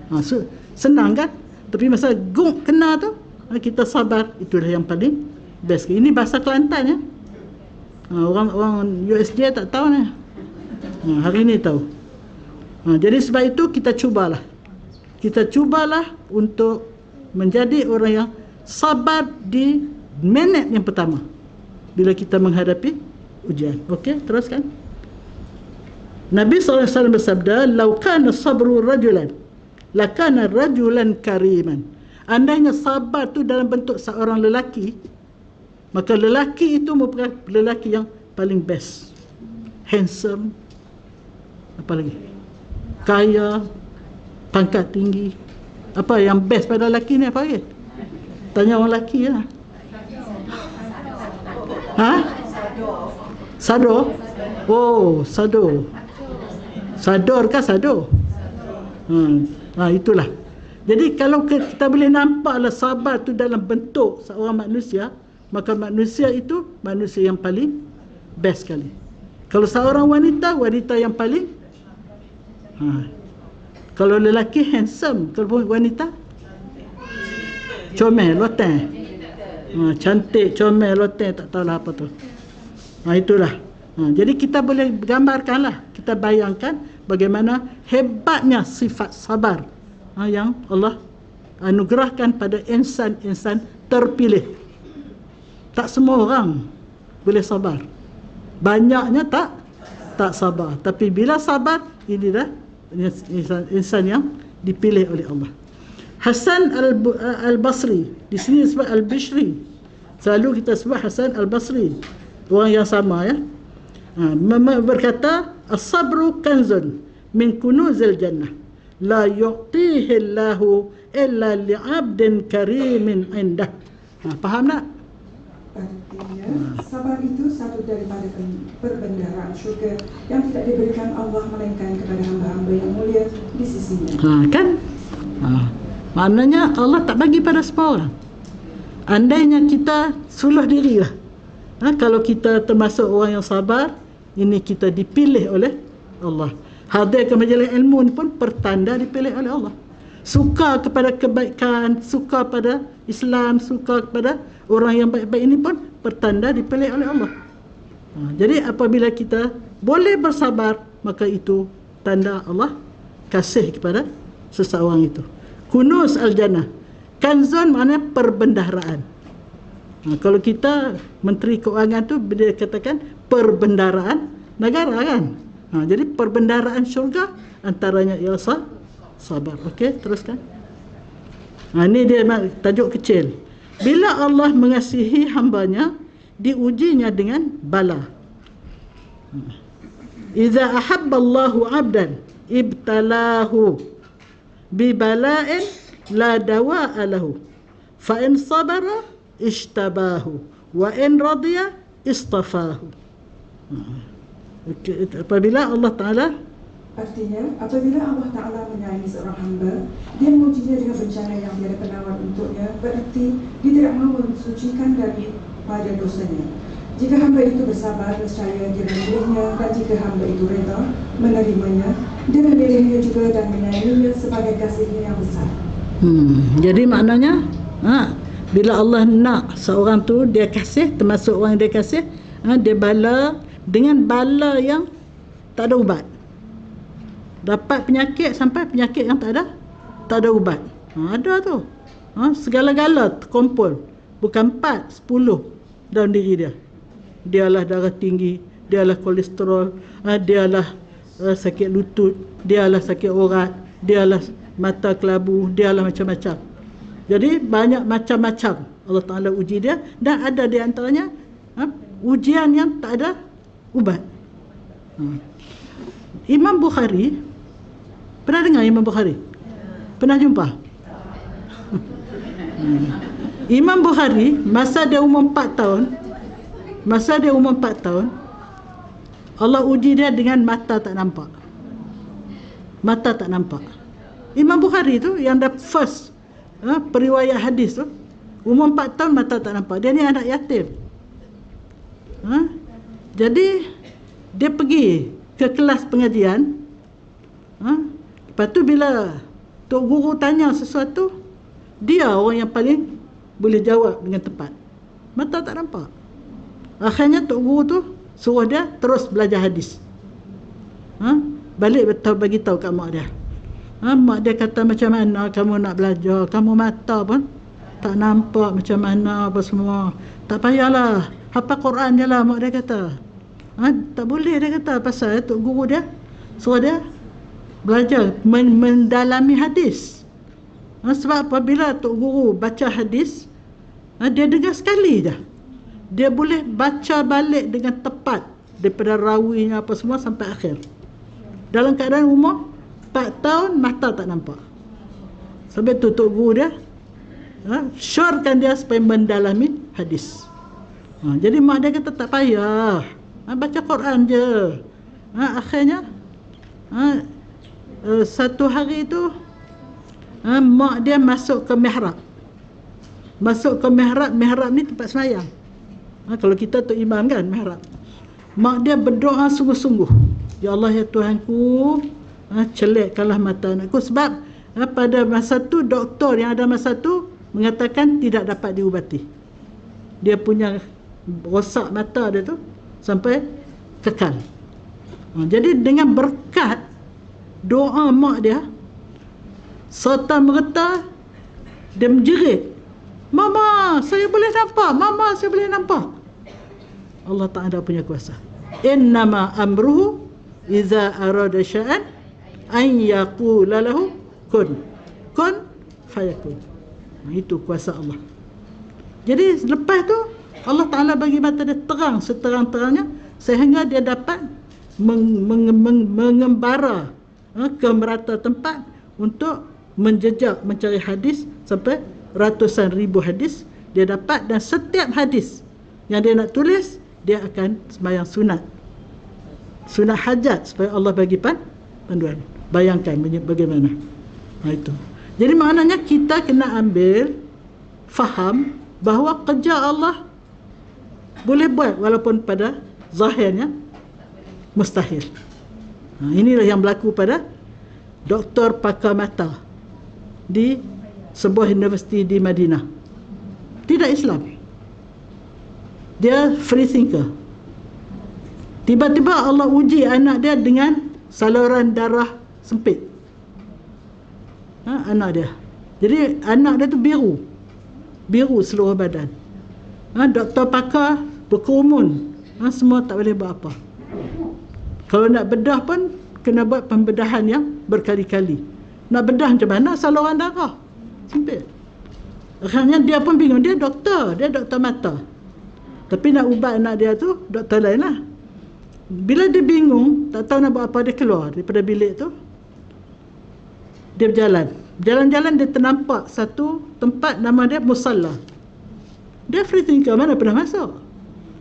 Senang kan? Tapi masa guk kena tu kita sabar, itulah yang paling best. Ini bahasa Kelantan ya. Orang USJ tak tahu ni. Hari ni tahu. Jadi sebab itu kita cubalah. Kita cubalah untuk menjadi orang yang sabar di minit yang pertama bila kita menghadapi ujian. Okey, teruskan. Nabi SAW bersabda, "Lau kana sabru rajulan, lakana rajulan kariman." Andainya sabar tu dalam bentuk seorang lelaki, maka lelaki itu merupakan lelaki yang paling best. Handsome, apa lagi? Kaya, pangkat tinggi. Apa yang best pada lelaki ni apa lagi? Tanya orang lelaki lah. Sado? Oh, sado. Sador kah sado? Itulah. Jadi kalau kita boleh nampaklah sabar tu dalam bentuk seorang manusia, maka manusia itu manusia yang paling best sekali. Kalau seorang wanita yang paling kalau lelaki handsome, kalau wanita comel, lotan. Cantik, comel, lotan, tak tahulah apa tu. Itulah. Jadi kita boleh gambarkanlah, kita bayangkan bagaimana hebatnya sifat sabar yang Allah anugerahkan pada insan-insan terpilih. Tak semua orang boleh sabar. Banyaknya tak sabar. Tapi bila sabar, inilah insan yang dipilih oleh Allah. Hasan al-Basri, di sini disebut al-Bishri. Selalu kita sebut Hasan al-Basri. Orang yang sama ya. berkata as-sabru kanzun min kunuzil jannah la yu'tihi Allahu illa li'abdin karimin indah. Faham tak? Artinya, sabar itu satu daripada perbendaharaan syurga yang tidak diberikan Allah melainkan kepada hamba-hamba yang mulia di sisinya. Kan? Maknanya Allah tak bagi pada semua orang. Andainya kita suluh dirilah. Kalau kita termasuk orang yang sabar, ini kita dipilih oleh Allah. Hadir ke majlis ilmu ni pun pertanda dipilih oleh Allah. Suka kepada kebaikan, suka pada Islam, suka kepada orang yang baik-baik ini pun pertanda dipilih oleh Allah. Jadi apabila kita boleh bersabar, maka itu tanda Allah kasih kepada seseorang itu. Kunuz al-jannah. Kanzun maknanya perbendaharaan. Kalau kita Menteri Keuangan tu dia katakan perbendaharaan negara kan. Jadi perbendaharaan syurga antaranya ialah sabar. Okey, teruskan. Ini dia tajuk kecil. Bila Allah mengasihi hambanya, diujinya dengan bala. Iza ahabballahu 'abdan ibtalahu bi bala'in la dawa'a lahu fa in sabara ishtabahu wa in radiya istafahu. Apabila Allah Ta'ala, artinya apabila Allah Ta'ala menyayangi seorang hamba, dia mengujinya dengan bencana yang tiada penawar untuknya, berarti dia tidak mahu mensucikan daripada dosanya. Jika hamba itu bersabar, nescaya dia memilihnya, dan jika hamba itu reda menerimanya, dia memilihnya juga dan menyayanginya sebagai kasihnya yang besar. Jadi maknanya bila Allah nak seorang tu dia kasih, termasuk orang yang dia kasih, dia bala dengan bala yang tak ada ubat. Dapat penyakit sampai penyakit yang tak ada ubat. Ada tu. Segala-gala terkumpul. Bukan 4, 10 dalam diri dia. Dialah darah tinggi, dialah kolesterol, dialah sakit lutut, dialah sakit urat, dialah mata kelabu, dialah macam-macam. Jadi banyak macam-macam Allah Ta'ala uji dia, dan ada di antaranya ujian yang tak ada ubat. Imam Bukhari, pernah dengar Imam Bukhari? Pernah jumpa? Imam Bukhari masa dia umur 4 tahun, Allah uji dia dengan mata tak nampak. Imam Bukhari tu yang dah first periwayat hadis tu, umur 4 tahun mata tak nampak. Dia ni anak yatim. Jadi dia pergi ke kelas pengajian. Lepas tu bila Tok Guru tanya sesuatu, dia orang yang paling boleh jawab dengan tepat. Mata tak nampak. Akhirnya Tok Guru tu suruh dia terus belajar hadis. Balik bagi tahu kat mak dia. Mak dia kata, macam mana kamu nak belajar, kamu mata pun tak nampak, macam mana apa semua. Tak payahlah, hafal Quran je lah, mak dia kata. Tak boleh dia kata, pasal Tok Guru dia suruh dia belajar mendalami hadis. Sebab apabila Tok Guru baca hadis, dia dengar sekali dah, dia boleh baca balik dengan tepat daripada rawinya apa semua sampai akhir. Dalam keadaan umur 4 tahun, mata tak nampak. Sebab tu Tok Guru dia syorkan dia supaya mendalami hadis. Jadi mak dia kata tak payah, baca Quran je. Akhirnya satu hari tu mak dia masuk ke mihrab. Mihrab ni tempat semayang. Kalau kita tu imam kan, mihrab. Mak dia berdoa sungguh-sungguh, ya Allah, ya Tuhanku, celikkanlah mata anakku. Sebab pada masa tu doktor yang ada masa tu mengatakan tidak dapat diubati. Dia punya rosak mata dia tu sampai kekal. Jadi dengan berkat doa mak dia, serta merta dia menjerit, Mama, saya boleh nampak. Mama, saya boleh nampak. Allah Ta'ala punya kuasa. Innama amruhu iza arada sya'an an yaqula lahu kun fayakun. Itu kuasa Allah. Jadi lepas tu Allah Ta'ala bagi mata dia terang seterang-terangnya, sehingga dia dapat mengembara ke merata tempat untuk menjejak, mencari hadis sampai ratusan ribu hadis dia dapat, dan setiap hadis yang dia nak tulis, dia akan sembahyang sunat hajat supaya Allah bagi panduan. Bayangkan bagaimana. Itu. Jadi maknanya kita kena ambil faham bahawa kerja Allah boleh buat walaupun pada zahirnya mustahil. Inilah yang berlaku pada doktor pakar mata di sebuah universiti di Madinah. Tidak Islam, dia free thinker. Tiba-tiba Allah uji anak dia dengan saluran darah sempit. Anak dia. Jadi anak dia tu biru seluruh badan. Doktor pakar berkerumun, semua tak boleh buat apa. Kalau nak bedah pun kena buat pembedahan yang berkali-kali. Nak bedah macam mana saluran darah sempit. Akhirnya dia pun bingung. Dia doktor mata, tapi nak ubat anak dia tu doktor lain lah. Bila dia bingung, tak tahu nak buat apa, dia keluar daripada bilik tu. Dia berjalan-jalan, dia ternampak satu tempat nama dia musalla. Dia free thinker, mana pernah masuk.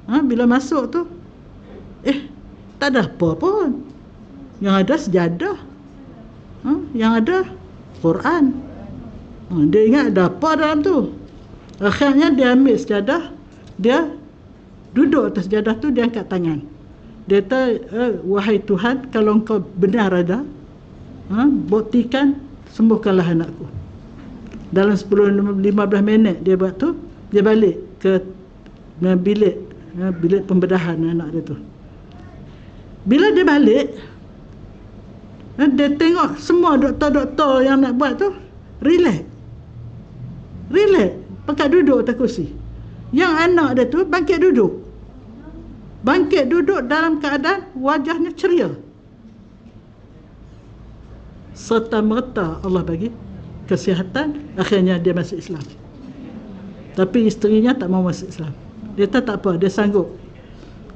Bila masuk tu, tak ada apa pun. Yang ada sejadah, yang ada Quran. Dia ingat ada apa dalam tu. Akhirnya dia ambil sejadah, dia duduk atas sejadah tu, dia angkat tangan. Dia kata, wahai Tuhan, kalau engkau benar ada, buktikan, sembuhkanlah anakku. Dalam 10-15 minit dia buat tu, dia balik ke bilik pembedahan anak dia tu. Bila dia balik, dia tengok semua doktor-doktor yang nak buat tu relax, pakat duduk atas kursi. Yang anak dia tu bangkit duduk dalam keadaan wajahnya ceria. Serta-merta Allah bagi kesihatan, akhirnya dia masuk Islam. Tapi isterinya tak mau masuk Islam. Dia tak apa, dia sanggup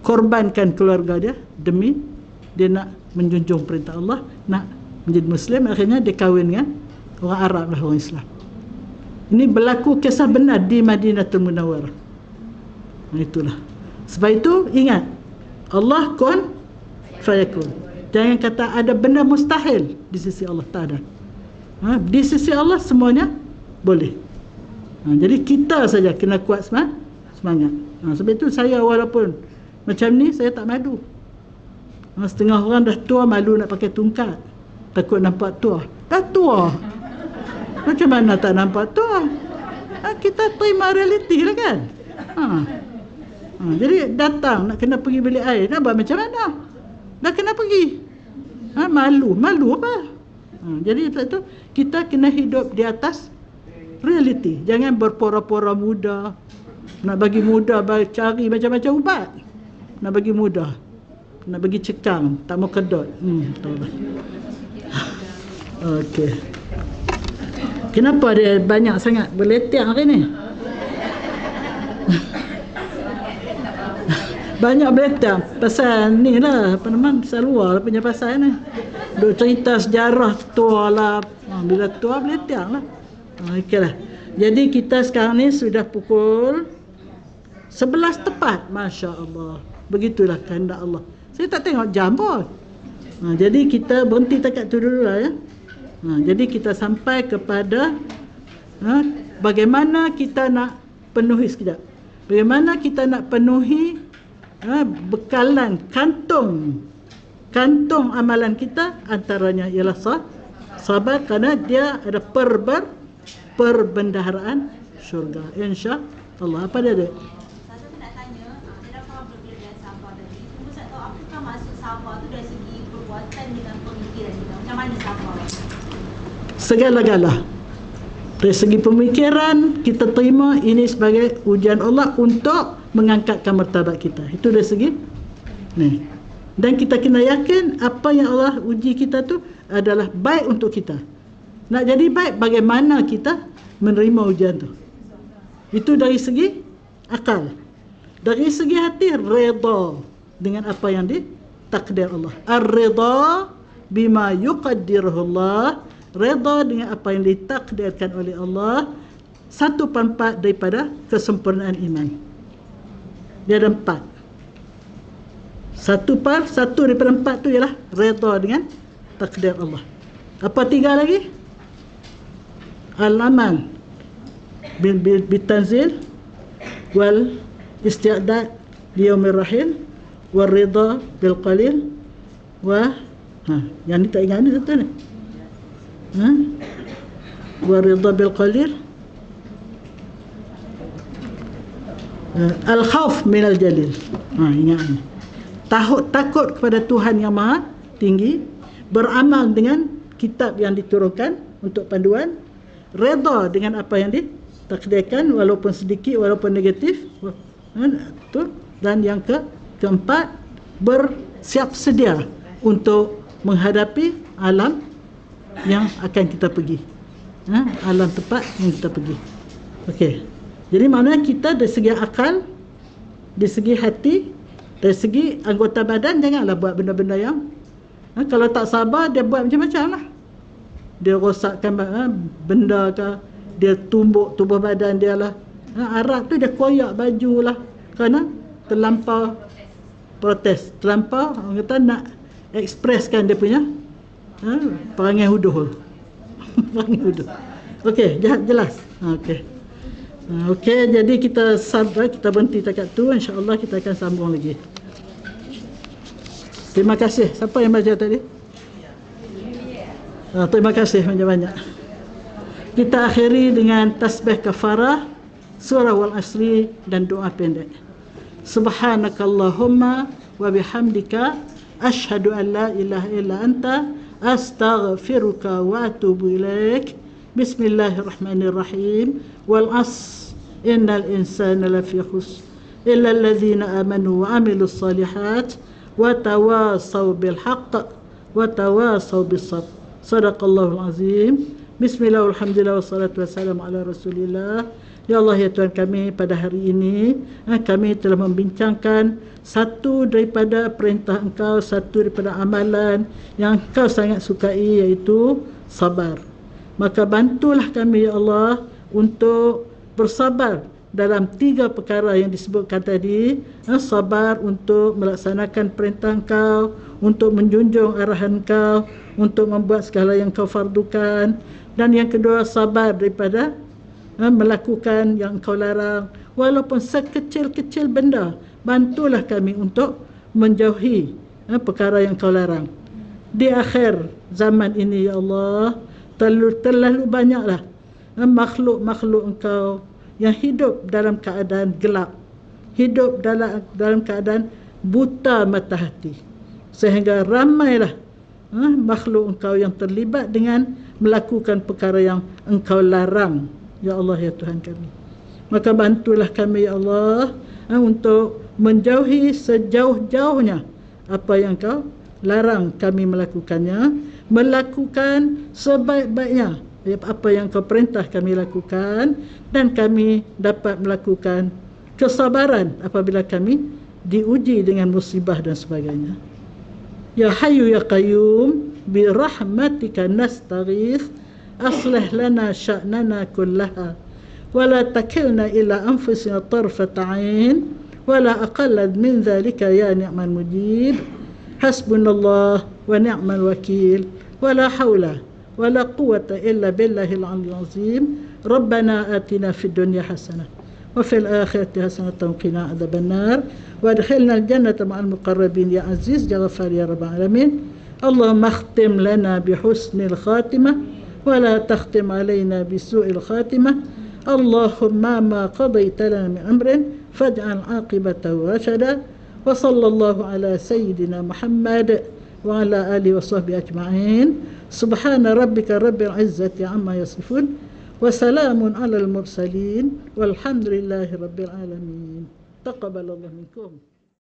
korbankan keluarga dia demi dia nak menjunjung perintah Allah, nak menjadi Muslim. Akhirnya dia kahwin dengan orang Arab lah, orang Islam. Ini berlaku kisah benar di Madinatul Munawwarah. Itulah. Sebab itu ingat, Allah kun fayakun. Jangan kata ada benda mustahil di sisi Allah, tak ada. Di sisi Allah semuanya boleh. Jadi kita saja kena kuat semangat. Sebab itu saya walaupun macam ni, saya tak malu. Setengah orang dah tua malu nak pakai tungkat, takut nampak tua. Dah tua, macam mana tak nampak tua? Kita terima realiti lah kan. Jadi datang nak kena pergi bilik air, nak buat macam mana? Dah kena pergi. Malu apa? Jadi itu kita kena hidup di atas realiti. Jangan berpura-pura muda. Nak bagi muda, cari macam-macam ubat. Nak bagi muda, nak bagi cekang, tak mau kedot. Okey. Kenapa dia banyak sangat berletek hari ni? Banyak berletak pasal ni lah, apa nama, pasal luar punya pasal ni. Duk cerita sejarah tua lah. Bila tua berletak lah. Okeylah. Jadi kita sekarang ni sudah pukul 11 tepat. Masya Allah. Begitulah kehendak Allah. Saya tak tengok jam pun. Jadi kita berhenti takat tu dulu lah ya. Jadi kita sampai kepada bagaimana kita nak penuhi sekejap. Bagaimana kita nak penuhi bekalan kantung amalan kita, antaranya ialah sabar, kerana dia ada perbendaharaan syurga insya-Allah. Apa dia? Saya nak tanya, saya dah faham bila sabar tadi. Cuma saya tahu apakah maksud sabar tu dari segi perbuatan dengan pemikiran kita. Macam mana sabar? Segala-gala. Dari segi pemikiran, kita terima ini sebagai ujian Allah untuk mengangkatkan martabat kita. Itu dari segi ni. Dan kita kena yakin apa yang Allah uji kita tu adalah baik untuk kita. Nak jadi baik, bagaimana kita menerima ujian tu. Itu dari segi akal. Dari segi hati, redha dengan apa yang ditakdir Allah. Ar-ridha bima yuqaddiruhu Allah, redha dengan apa yang ditakdirkan oleh Allah. 1/4 daripada kesempurnaan iman. Dia ada 4. 1 daripada 4 tu ialah redha dengan takdir Allah. Apa 3 lagi? Al-amal bitanzil wal isti'dad li yaumir rahil wal ridha bil qalil wa yang ni tak ingat ni satu ni. Wal ridha bil qalil, al-khauf min al-jalil. Ingat ni. Takut kepada Tuhan yang Maha Tinggi, beramal dengan kitab yang diturunkan untuk panduan, redha dengan apa yang ditakdirkan walaupun sedikit, walaupun negatif, dan yang keempat, bersiap sedia untuk menghadapi alam yang akan kita pergi, alam tempat yang kita pergi. Okey. Jadi maknanya kita dari segi akal, dari segi hati, dari segi anggota badan, janganlah buat benda-benda yang kalau tak sabar, dia buat macam-macam lah. Dia rosakkan benda ke, dia tumbuk tubuh badan dia lah. Arab tu dia koyak baju lah, kerana terlampau protes, terlampau orang kata nak ekspreskan dia punya perangai huduh. Perangai huduh. Okey, jelas. Okey. Okey, jadi kita sabar, kita berhenti dekat tu, insya-Allah kita akan sambung lagi. Terima kasih. Siapa yang baca tadi? Terima kasih banyak-banyak. Kita akhiri dengan tasbih kafarah, surah wal asri dan doa pendek. Subhanakallahumma wa bihamdika asyhadu an la ilaha illa anta astaghfiruka wa atubu ilaik. Bismillahirrahmanirrahim. Wal asr innal insana lafi khusr illa alladhina amanu wa amilus salihat wa tawasaw bil haqq wa tawasaw bis sabr. Sadaqallahul azim. Bismillah, alhamdulillah, wassalatu wassalamu ala rasulillah. Ya Allah, ya Tuhan kami, pada hari ini kami telah membincangkan satu daripada perintah Engkau, satu daripada amalan yang Engkau sangat sukai, iaitu sabar. Maka bantulah kami ya Allah untuk bersabar dalam 3 perkara yang disebutkan tadi. Sabar untuk melaksanakan perintah Engkau, untuk menjunjung arahan Engkau, untuk membuat segala yang Kau fardukan, dan yang kedua sabar daripada melakukan yang Engkau larang, walaupun sekecil-kecil benda. Bantulah kami untuk menjauhi perkara yang Kau larang. Di akhir zaman ini ya Allah, terlalu banyaklah makhluk-makhluk Engkau yang hidup dalam keadaan gelap, hidup dalam keadaan buta mata hati, sehingga ramailah makhluk Engkau yang terlibat dengan melakukan perkara yang Engkau larang. Ya Allah, ya Tuhan kami, maka bantulah kami ya Allah untuk menjauhi sejauh-jauhnya apa yang Kau larang kami melakukannya, melakukan sebaik-baiknya apa yang Kau perintah kami lakukan, dan kami dapat melakukan kesabaran apabila kami diuji dengan musibah dan sebagainya. Ya Hayyu ya Qayyum bi rahmatika nastaghith aslih lana sya'nana kullaha wa la takilna ila anfusina tarfata 'ain wa la aqalla min dhalika ya ni'mal mujib. Hasbunallah wa ni'mal wakil wa la hawla wa la quwwata illa billahil 'aliyyil 'azim. Rabbana atina fid dunya hasanah wa fil akhirati hasanatan wa qina adzaban nar wa adkhilna al jannata ma'al muqarrabin ya aziz ya ghafar ya rabbal alamin. Allahumma akhtim lana bi husnil khatimah wa la takhtim alaina bi su'il khatimah. Allahumma ma qadayta lana min amrin faj'al 'aqibatahu rashada. Wa sallallahu ala sayyidina Muhammad wa ala alihi wa sahbihi ajma'in. Subhana rabbika rabbil izzati amma yasifun wa salamun alal mursalin walhamdulillahi rabbil alamin. Taqabbalallahu minkum.